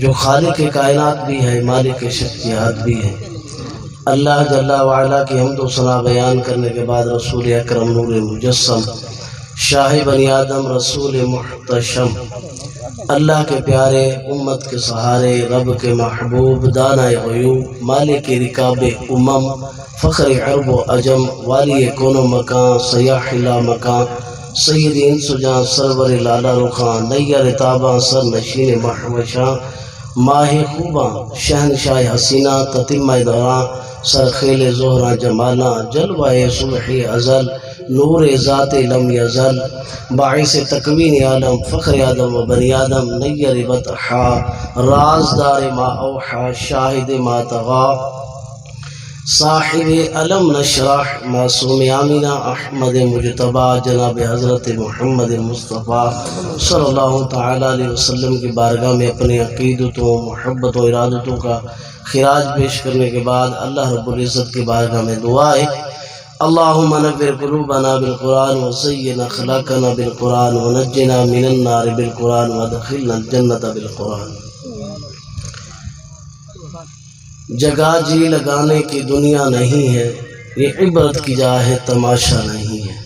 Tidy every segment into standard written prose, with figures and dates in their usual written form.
جو خالق کائنات بھی ہے، مالک شخصیات بھی ہے۔ اللہ جل وعلا کی حمد و ثنا بیان کرنے کے بعد رسول اکرم نور مجسم شاہ بنی آدم رسول محتشم، اللہ کے پیارے، امت کے سہارے، رب کے محبوب، دانہ غیوب، مالک رکاب امم، فخر عرب و عجم، والی کون و مکان، سیاح لا مکان، سید انس و جاں، سرور لالا رخاں، نیر تاباں، سر نشین محوشاں، ماہ خوباں، شہنشاہ حسینہ، تتمہ دوراں، سرخیل زہراں جمالاں، جلوہ صبح ازل، نور ذات لم یزل، باعث تکوین عالم، فخر آدم و بنی آدم، نیر بطحا، رازدار ما اوحا، شاہد ما تغا، صاحب علم نشرح، معصوم آمینہ احمد مجتبی، جناب حضرت محمد مصطفیٰ صلی اللہ تعالیٰ علیہ وسلم کی بارگاہ میں اپنے عقیدتوں، محبت و ارادتوں کا خراج پیش کرنے کے بعد اللہ رب العزت کی بارگاہ میں دعا ہے، اللہم نور قلوبنا بالقرآن وزین اخلاقنا بالقرآن ونجنا من النار بالقرآن وادخلنا الجنت بالقرآن۔ جگہ جی لگانے کی دنیا نہیں ہے، یہ عبرت کی جا ہے، تماشا نہیں ہے۔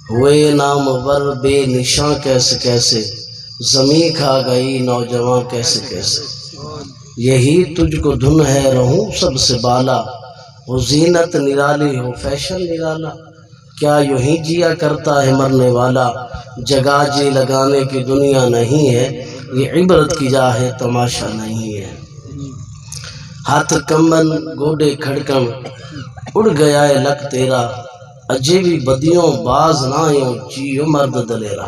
ہوئے نامور بے نشاں کیسے کیسے، زمیں کھا گئی نوجوان کیسے کیسے۔ یہی تجھ کو دھن ہے رہوں سب سے بالا، ہو زینت نرالی ہو فیشن نرالا، کیا یوں ہی جیا کرتا ہے مرنے والا۔ جگہ جی لگانے کی دنیا نہیں ہے، یہ عبرت کی جا ہے، تماشا نہیں ہے۔ ہاتھ کمبن گوڈے کھڑکن اڑ گیا ہے لک تیرا، اجے بھی بدیوں باز نہ آئیوں جیو مرد دلیرا۔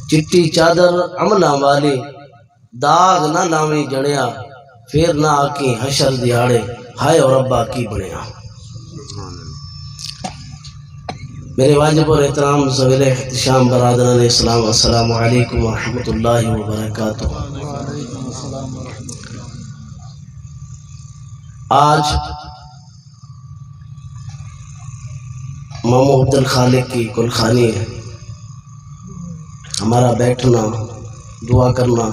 چٹی چادر عملاں والی داغ نہ لاویں جڑیا، پھر نہ آکی حشر دیاڑے ہائے اور ربا کی بڑیا۔ میرے واجب اور احترام ذویل احتشام برادران اسلام، السلام علیکم ورحمۃ اللہ وبرکاتہ۔ آج مامو عبد الخالق کی کلخانی ہے۔ ہمارا بیٹھنا، دعا کرنا،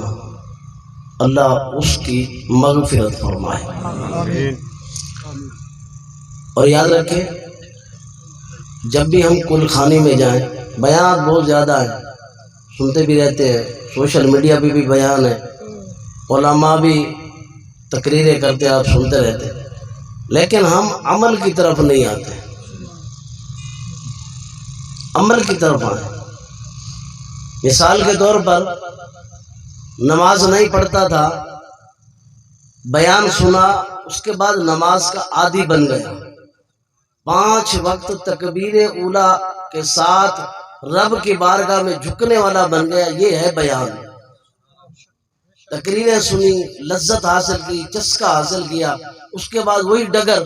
اللہ اس کی مغفرت فرمائے۔ اور یاد رکھیں، جب بھی ہم کلخانی میں جائیں، بیان بہت زیادہ ہے، سنتے بھی رہتے ہیں، سوشل میڈیا پہ بھی بیان ہے، علماء بھی تقریریں کرتے آپ سنتے رہتے ہیں، لیکن ہم عمل کی طرف نہیں آتے۔ عمل کی طرف آئیں۔ مثال کے طور پر نماز نہیں پڑھتا تھا، بیان سنا، اس کے بعد نماز کا عادی بن گیا، 5 وقت تکبیر اولیٰ کے ساتھ رب کی بارگاہ میں جھکنے والا بن گیا۔ یہ ہے بیان۔ تقریریں سنی، لذت حاصل کی، چسکا حاصل کیا، اس کے بعد وہی ڈگر،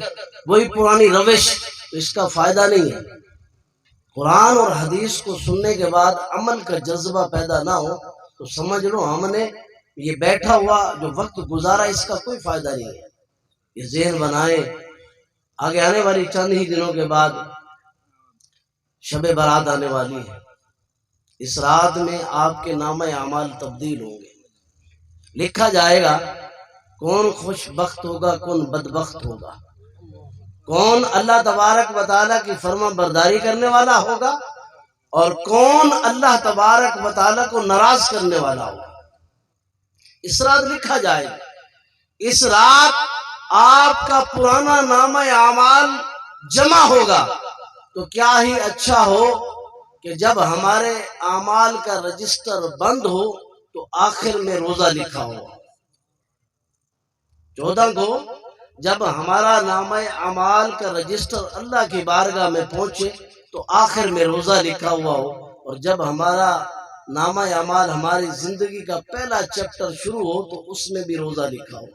وہی پرانی روش، تو اس کا فائدہ نہیں ہے۔ قرآن اور حدیث کو سننے کے بعد عمل کا جذبہ پیدا نہ ہو تو سمجھ لو ہم نے یہ بیٹھا ہوا جو وقت گزارا، اس کا کوئی فائدہ نہیں ہے۔ یہ ذہن بنائیں، آگے آنے والی چند ہی دنوں کے بعد شب برات آنے والی ہے۔ اس رات میں آپ کے نامہ اعمال تبدیل ہوں گے، لکھا جائے گا کون خوش بخت ہوگا، کون بدبخت ہوگا، کون اللہ تبارک و تعالیٰ کی فرما برداری کرنے والا ہوگا اور کون اللہ تبارک و تعالیٰ کو ناراض کرنے والا ہوگا۔ اس رات لکھا جائے گا۔ اس رات آپ کا پرانا نامہ اعمال جمع ہوگا، تو کیا ہی اچھا ہو کہ جب ہمارے اعمال کا رجسٹر بند ہو تو آخر میں روزہ لکھا ہو۔ 14 کو جب ہمارا نامہ اعمال کا رجسٹر اللہ کی بارگاہ میں پہنچے تو آخر میں روزہ لکھا ہوا ہو، اور جب ہمارا نامہ اعمال ہماری زندگی کا پہلا چیپٹر شروع ہو تو اس میں بھی روزہ لکھا ہو۔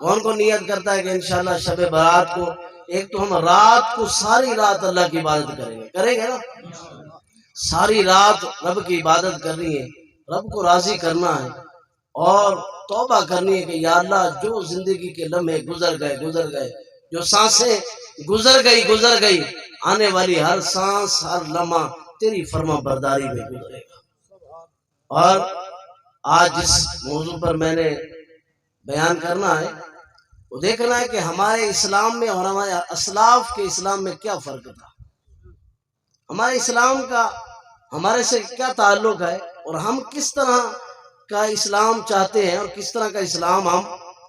کون کو نیت کرتا ہے کہ انشاءاللہ شب برات کو، ایک تو ہم رات کو ساری رات اللہ کی عبادت کریں گے نا، ساری رات رب کی عبادت کرنی ہے، رب کو راضی کرنا ہے اور توبہ کرنی ہے کہ یا اللہ جو زندگی کے لمحے گزر گئے، جو سانسیں گزر گئی، آنے والی ہر سانس، ہر لمحہ تیری فرما برداری میں گزرے گا۔ اور آج جس موضوع پر میں نے بیان کرنا ہے وہ دیکھنا ہے کہ ہمارے اسلام میں اور ہمارے اسلاف کے اسلام میں کیا فرق تھا، ہمارے اسلام کا ہمارے سے کیا تعلق ہے، اور ہم کس طرح کا اسلام چاہتے ہیں اور کس طرح کا اسلام ہم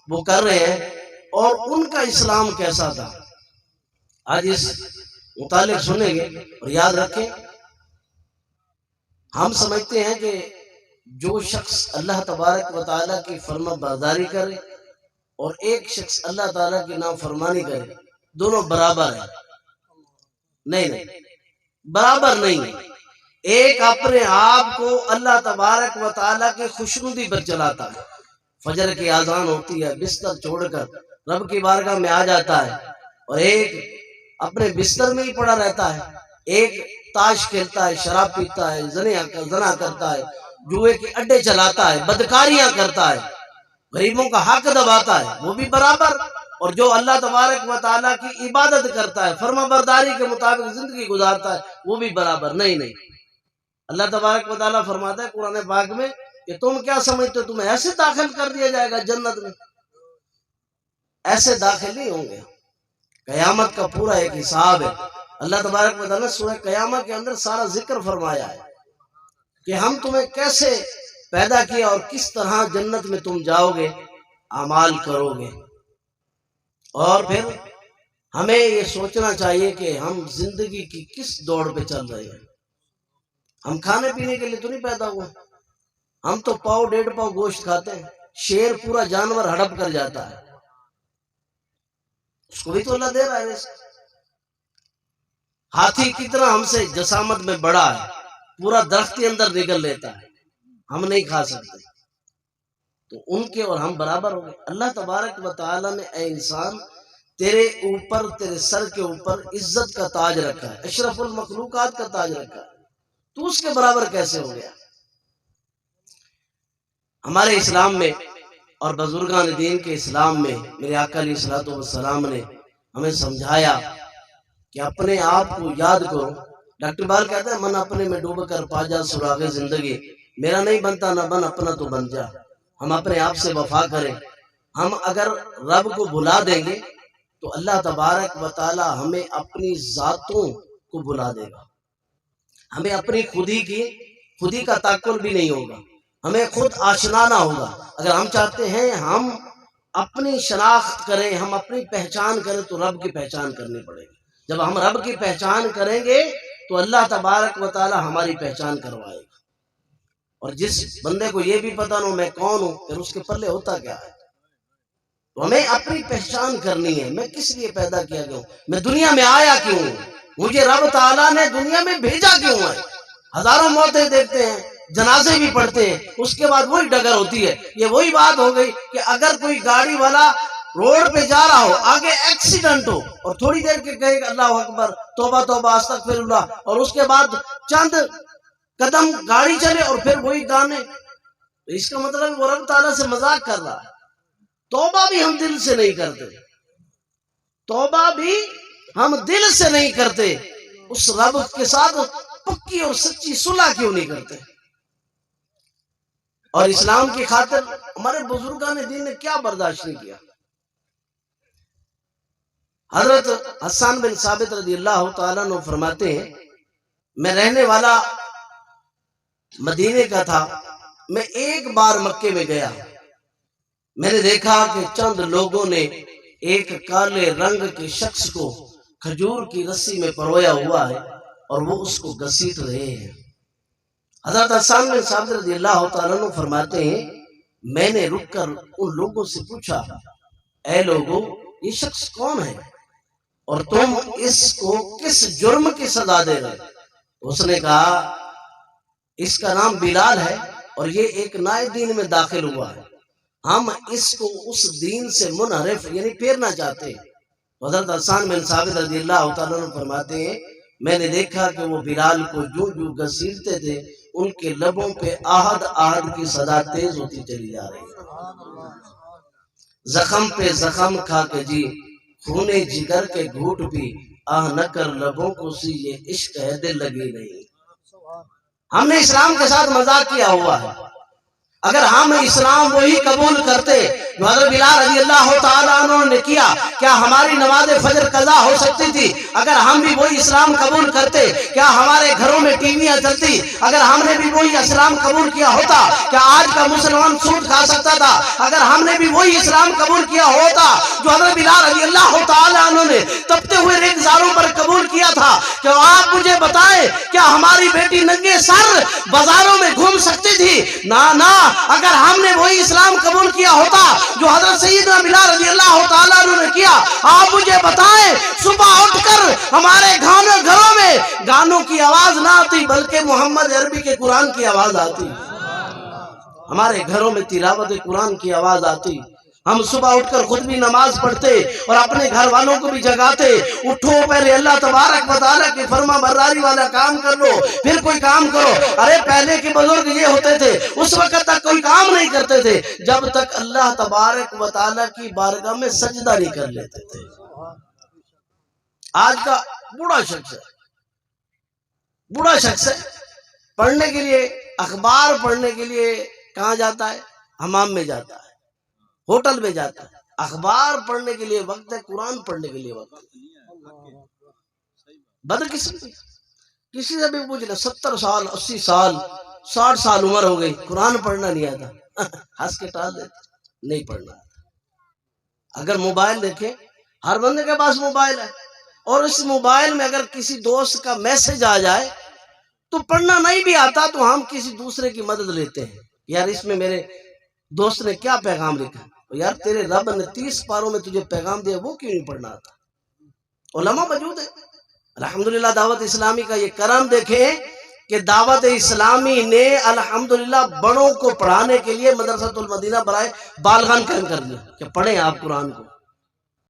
وہ کر رہے ہیں، اور ان کا اسلام کیسا تھا۔ آج اس متعلق سنیں گے، اور یاد رکھیں ہم سمجھتے ہیں کہ جو شخص اللہ تبارک و تعالیٰ کی فرما برداری کرے اور ایک شخص اللہ تعالیٰ کی نافرمانی کرے، دونوں برابر ہیں۔ نہیں، برابر نہیں۔ ایک اپنے آپ کو اللہ تبارک و تعالیٰ کی خوشنودی پر چلاتا ہے، فجر کی اذان ہوتی ہے بستر چھوڑ کر رب کی بارگاہ میں آ جاتا ہے، اور ایک اپنے بستر میں ہی پڑا رہتا ہے، ایک تاش کھیلتا ہے، شراب پیتا ہے، زنا کرتا ہے، جوئے کے اڈے چلاتا ہے، بدکاریاں کرتا ہے، غریبوں کا حق دباتا ہے، وہ بھی برابر۔ اور جو اللہ تبارک و تعالیٰ کی عبادت کرتا ہے، فرما برداری کے مطابق زندگی گزارتا ہے، وہ بھی برابر۔ نہیں، اللہ تبارک و تعالیٰ فرماتا ہے قرآن پاک میں کہ تم کیا سمجھتے ہو تمہیں ایسے داخل کر دیا جائے گا جنت میں؟ ایسے داخل نہیں ہوں گے، قیامت کا پورا ایک حساب ہے۔ اللہ تبارک و تعالیٰ نے سورہ قیامت کے اندر سارا ذکر فرمایا ہے کہ ہم تمہیں کیسے پیدا کیا اور کس طرح جنت میں تم جاؤ گے، اعمال کرو گے۔ اور پھر ہمیں یہ سوچنا چاہیے کہ ہم زندگی کی کس دوڑ پہ چل رہے ہیں۔ ہم کھانے پینے کے لیے تو نہیں پیدا ہوئے، ہم تو پاؤ 1.5 پاؤ گوشت کھاتے ہیں، شیر پورا جانور ہڑپ کر جاتا ہے، اس کو بھی تو اللہ دے رہا ہے رزق۔ ہاتھی کتنا ہم سے جسامت میں بڑا ہے، پورا درخت کے اندر نگل لیتا ہے، ہم نہیں کھا سکتے، تو ان کے اور ہم برابر ہو گئے۔ اللہ تبارک و تعالیٰ نے اے انسان تیرے اوپر، تیرے سر کے اوپر عزت کا تاج رکھا ہے، اشرف المخلوقات کا تاج رکھا ہے، تو اس کے برابر کیسے ہو گیا؟ ہمارے اسلام میں اور بزرگان دین کے اسلام میں میرے آقا علیہ الصلوۃ والسلام نے ہمیں سمجھایا کہ اپنے آپ کو یاد کرو۔ ڈاکٹر اقبال کہتا ہے من اپنے میں ڈوب کر پا جا سراغ زندگی، میرا نہیں بنتا نہ بن اپنا تو بن جا۔ ہم اپنے آپ سے وفا کریں، ہم اگر رب کو بھلا دیں گے تو اللہ تبارک و تعالی ہمیں اپنی ذاتوں کو بھلا دے گا، ہمیں اپنی خودی کا تعقل بھی نہیں ہوگا، ہمیں خود آشنا نہ ہوگا۔ اگر ہم چاہتے ہیں ہم اپنی شناخت کریں، ہم اپنی پہچان کریں، تو رب کی پہچان کرنی پڑے گی۔ جب ہم رب کی پہچان کریں گے تو اللہ تبارک و تعالی ہماری پہچان کروائے گا۔ اور جس بندے کو یہ بھی پتا نہ میں کون ہوں، پھر اس کے پلے ہوتا کیا ہے؟ تو ہمیں اپنی پہچان کرنی ہے، میں کس لیے پیدا کیا گیا ہوں، میں دنیا میں آیا کیوں ہوں، مجھے رب تعالیٰ نے دنیا میں بھیجا کیوں ہے۔ ہزاروں موتیں دیکھتے ہیں، جنازے بھی پڑھتے ہیں، اس کے بعد وہی ڈگر ہوتی ہے۔ یہ وہی بات ہو گئی کہ اگر کوئی گاڑی والا روڈ پہ جا رہا ہو، آگے ایکسیڈنٹ ہو، اور تھوڑی دیر کے کہے گا اللہ اکبر، توبہ توبہ استغفر اللہ، اور اس کے بعد چند قدم گاڑی چلے اور پھر وہی گانے، تو اس کا مطلب وہ رب تعالیٰ سے مذاق کر رہا ہے۔ توبہ بھی ہم دل سے نہیں کرتے، توبہ بھی ہم دل سے نہیں کرتے، اس رب کے ساتھ پکی اور سچی صلح کیوں نہیں کرتے؟ اور اسلام کی خاطر ہمارے بزرگان دین نے کیا برداشت نہیں کیا۔ حضرت حسان بن ثابت رضی اللہ تعالیٰ عنہ فرماتے ہیں میں رہنے والا مدینے کا تھا، میں ایک بار مکے میں گیا، میں نے دیکھا کہ چند لوگوں نے ایک کالے رنگ کے شخص کو کھجور کی رسی میں پرویا ہوا ہے اور وہ اس کو گھسیٹ رہے ہیں۔ حضرت حسان بن ثابت رضی اللہ تعالیٰ عنہ فرماتے ہیں میں نے رک کر ان لوگوں سے پوچھا اے لوگوں یہ شخص کون ہے اور تم اس کو کس جرم کی سزا دے رہے؟ اس نے کہا اس کا نام بلال ہے اور یہ ایک نئے دین میں داخل ہوا ہے، ہم اس کو اس دین سے منحرف یعنی پھیرنا چاہتے ہیں۔ حضرت حسان بن ثابت رضی اللہ تعالیٰ عنہ فرماتے ہیں میں نے دیکھا کہ وہ بلال کو جو جو گھسیٹتے تھے ان کے لبوں پہ آہد آہد کی صدا تیز ہوتی چلی جا رہی ہے، زخم پہ زخم کھا کے جی خونے جگر کے گھوٹ بھی آہ نہ کر لبوں کو سی یہ عشق ہے دل لگی نہیں۔ ہم نے اسلام کے ساتھ مذاق کیا ہوا ہے، اگر ہم اسلام وہی قبول کرتے جو حضرت بلال رضی اللہ تعالیٰ عنہ نے کیا، کیا ہماری نماز فجر قضا ہو سکتی تھی؟ اگر ہم بھی وہی اسلام قبول کرتے کیا ہمارے گھروں میں ٹی ویاں چلتی؟ اگر ہم نے بھی وہی اسلام قبول کیا ہوتا کیا آج کا مسلمان سود کھا سکتا تھا؟ اگر ہم نے بھی وہی اسلام قبول کیا ہوتا جو حضرت بلال رضی اللہ تعالیٰ عنہ نے تپتے ہوئے ریگزاروں پر قبول کیا تھا، کہ آپ مجھے بتائیں کیا ہماری بیٹی ننگے سر بازاروں میں گھوم سکتی تھی؟ نہ، اگر ہم نے وہی اسلام قبول کیا ہوتا جو حضرت سیدنا بلال رضی اللہ تعالیٰ عنہ نے کیا، آپ مجھے بتائیں صبح اٹھ کر ہمارے گھروں میں گانوں کی آواز نہ آتی بلکہ محمد عربی کے قرآن کی آواز آتی، ہمارے گھروں میں تلاوت قرآن کی آواز آتی، ہم صبح اٹھ کر خود بھی نماز پڑھتے اور اپنے گھر والوں کو بھی جگاتے، اٹھو پہلے اللہ تبارک و تعالیٰ کی فرما برداری والا کام کر لو پھر کوئی کام کرو۔ ارے پہلے کے بزرگ یہ ہوتے تھے، اس وقت تک کوئی کام نہیں کرتے تھے جب تک اللہ تبارک و تعالیٰ کی بارگاہ میں سجدہ نہیں کر لیتے تھے۔ آج کا بوڑھا شخص ہے، پڑھنے کے لیے، اخبار پڑھنے کے لیے کہاں جاتا ہے؟ حمام میں جاتا ہے، ہوٹل میں جاتا ہے۔ اخبار پڑھنے کے لیے وقت ہے، قرآن پڑھنے کے لیے وقت ہے۔ بدقسمتی، کسی سے بھی پوچھ لے 70 سال 80 سال 60 سال عمر ہو گئی، قرآن پڑھنا نہیں آتا، ہنس کے ٹال دیتے، نہیں پڑھنا آتا۔ اگر موبائل دیکھیں، ہر بندے کے پاس موبائل ہے، اور اس موبائل میں اگر کسی دوست کا میسج آ جائے تو پڑھنا نہیں بھی آتا تو ہم کسی دوسرے کی مدد لیتے ہیں، یار اس میں میرے دوست نے کیا پیغام لکھا، یار تیرے رب نے 30 پاروں میں تجھے پیغام دیا، وہ کیوں نہیں پڑھنا آتا؟ علماء موجود ہیں الحمدللہ۔ دعوت اسلامی کا یہ کرم دیکھیں کہ دعوت اسلامی نے الحمدللہ بڑوں کو پڑھانے کے لیے مدرسۃ المدینہ برائے بالغان قائم کر دیا کہ پڑھیں آپ قرآن کو۔